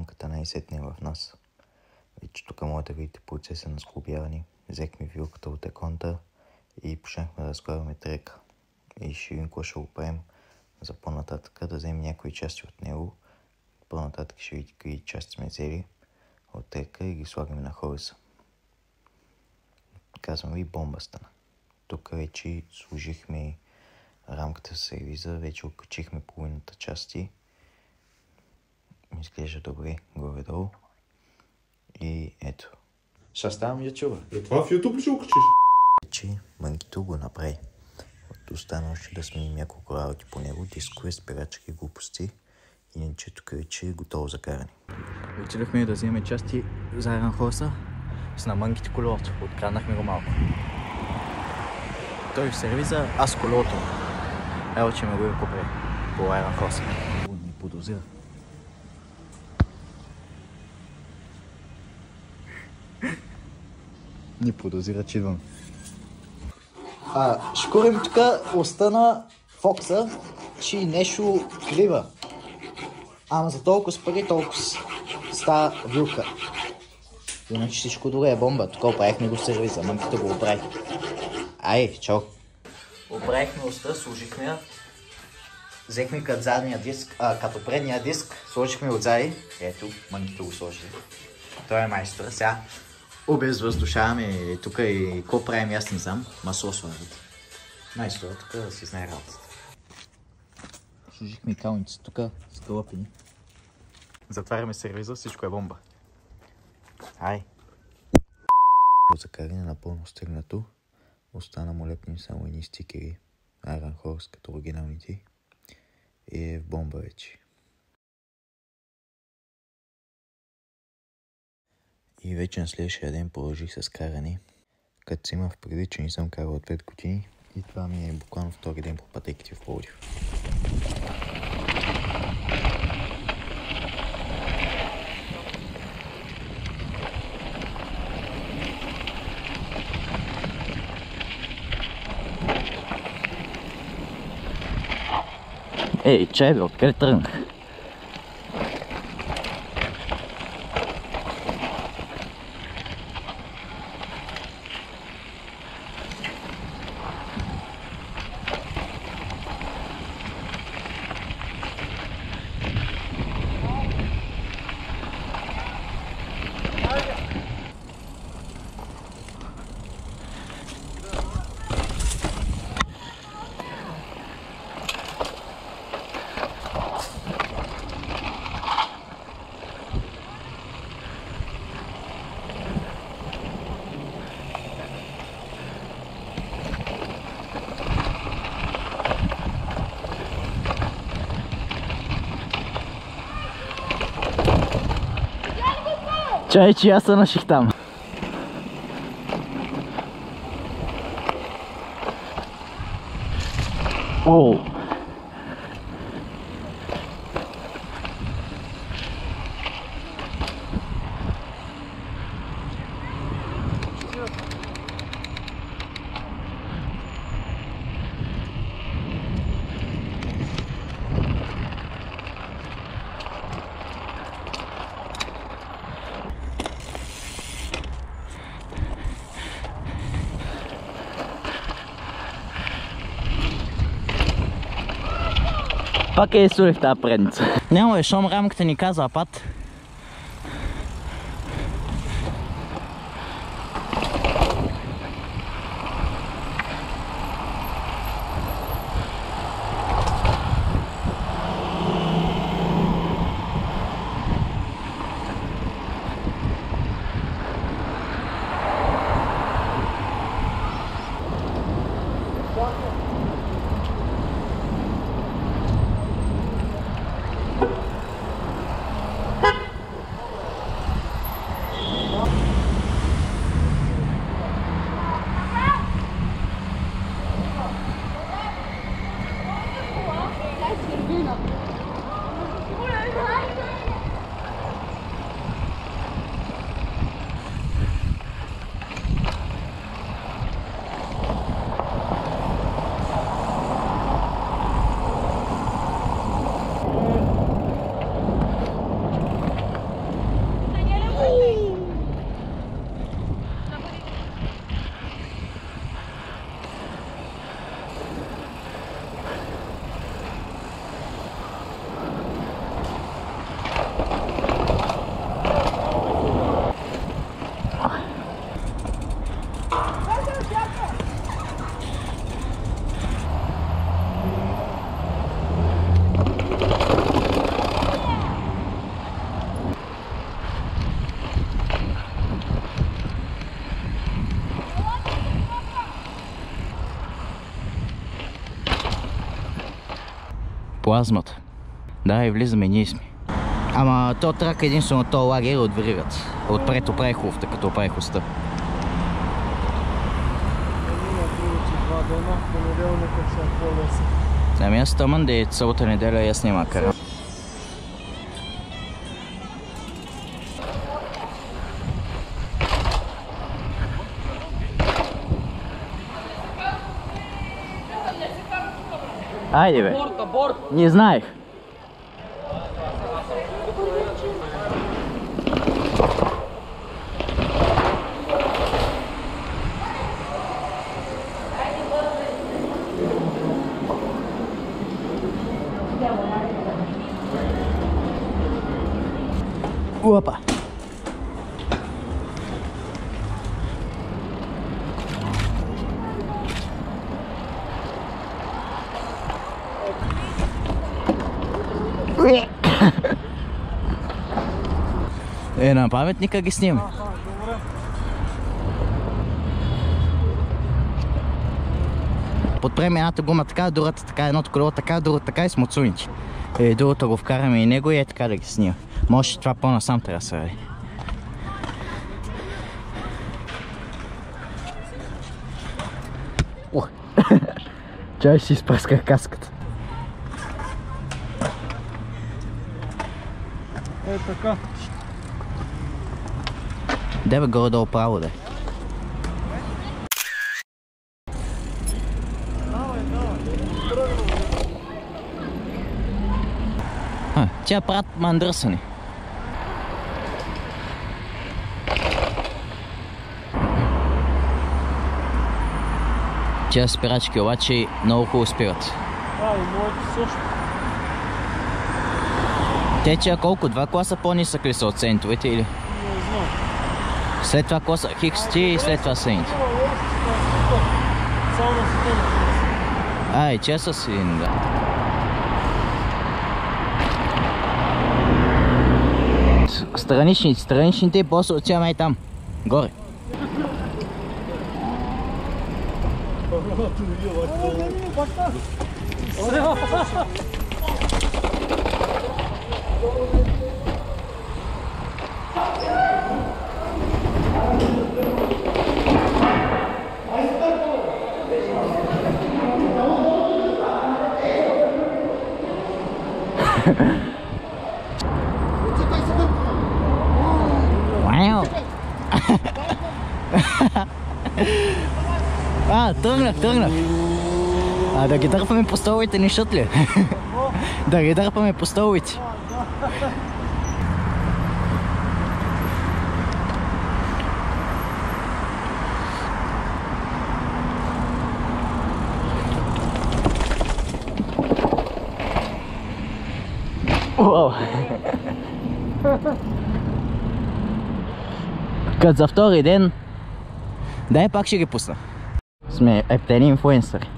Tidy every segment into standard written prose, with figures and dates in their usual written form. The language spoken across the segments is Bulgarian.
рамката най-сетне в нас. Вече тук може да видите процеса на сглобяване. Взехме вилката от еконта и почнахме да сглобяваме трека. И ширинко ще го правим за по-нататък, да вземем някои части от него. По-нататък ще видите какви части сме взели от трека и ги слагаме на хориса. Казвам ви, бомба стана. Тук вече сложихме рамката с сервиза, вече окачихме половината части. Изглежда добре горе-долу. И ето. Ще ставам ютуба. Това в YouTube ли ще окачиш? Вече Мънкито го направи. От останало ще да сменим няколко работи по него, дискове, спирачки, глупости. Иначе тук вече е готово за каране. Отидохме да вземем части за Iron Horse с на Мънките колелото. Откраднахме го малко. Той в сервиза, аз колелото. Ево, че ме го купре по Iron Horse. Ни подозира. Ни подозира, че идвам. Шкурим тук остана Фокса, че нещо крива. Ама за толкова пари, толкова става вилка. Иначе всичко добре е бомба. Тук оправихме го в сервиза, Мънката го оправи. Ай, чао. Оправихме оста, сложихме я. Взехме като задния диск, като предния диск, сложихме отзади. Ето, Мънката го сложи. Той е майстор. Сега обезвъздушаваме тук и какво правим, аз не знам. Масло слагат. Майстор, тук да си знае работата. Сложихме калници тук, скълъпени. Затваряме сервиза, всичко е бомба. Ай! За каране напълно стигнато. Остана му лепнем само едни стикери. Iron Horse като оригиналните. И е в бомба вече. И вече на следващия ден продължих с каране. Като си имах преди, че не съм карал от 5 години. И това ми е буквално втори ден по пътеките в Пловдив. Ей, чай бе, откъде тръгнах? Чай, че аз се наших там. Оу! Пак е изсурих тази предница. Няма бе, щом рамката ни казва пат. плазмата. Да, и влизаме, ние сме. Ама то трак единствено то лагер от веригата. Отпред оправи хубавта, като оправи хоста. Ами аз тъмън, да е цялата неделя и аз няма кара. Айде бе, не знаех. Опа! На паметника ги снимам. Подпрем едната гума така, другата така, едното колело така, другата така и смуцуничи. Другото го вкараме и него и е така да ги снимам. Може това по-насам трябва да се ради. Чай си изпръсках каската. Е така. Де бе горе-долу право да е. Тя правят мандръсани. Тя спирачки обаче много хубаво спират. И моето също. Те че колко? 2 класа по-нисък ли са от центровете или? Не знам. След това класа XT и след това сените. Само на системата. Че с един, да. Страничните и после отиваме и там. Горе. Вау! Тръгнах. Да ги дърпаме по столовете, не шут ли? Да ги дърпаме по столовете. Като за втори ден, дай пак ще ги пусна. Сме ептени инфлуенсъри.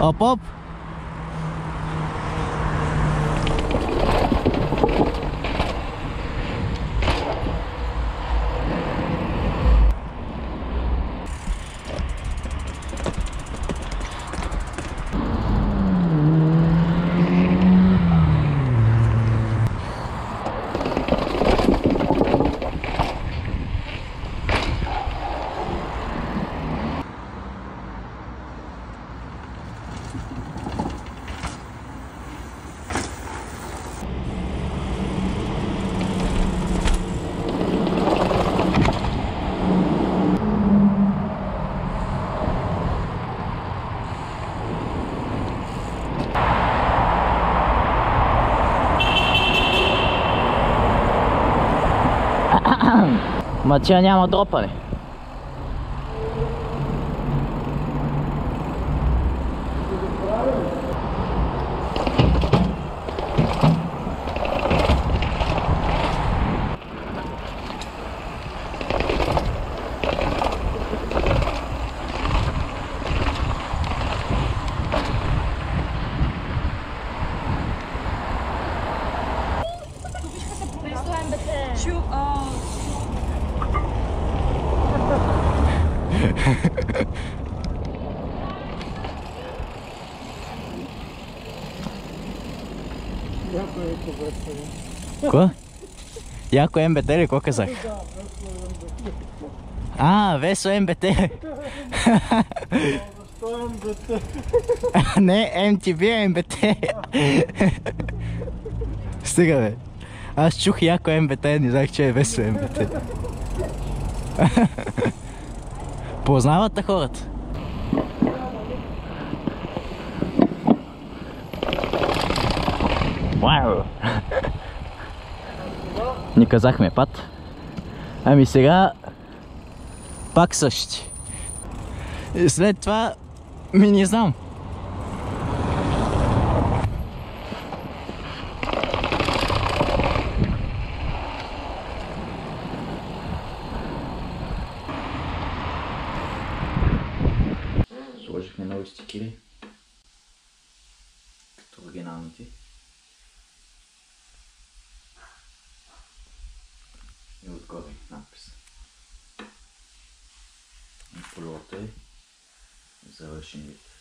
Оп! Ма тя няма дропане. Яко е по-весело. Какво? Яко МБТ ли? Какво казах? А, Весо МБТ. Защо МБТ? Не, MTV МБТ. Стига бе. Аз чух яко МБТ, не знах, че е Весо МБТ. Познавате хората? Вау! Ни казахме път. Ами сега пак същи. И след това не знам. Сложихме нови стикери, като оригиналните. И отгоре надпис. И полота е завършен вид.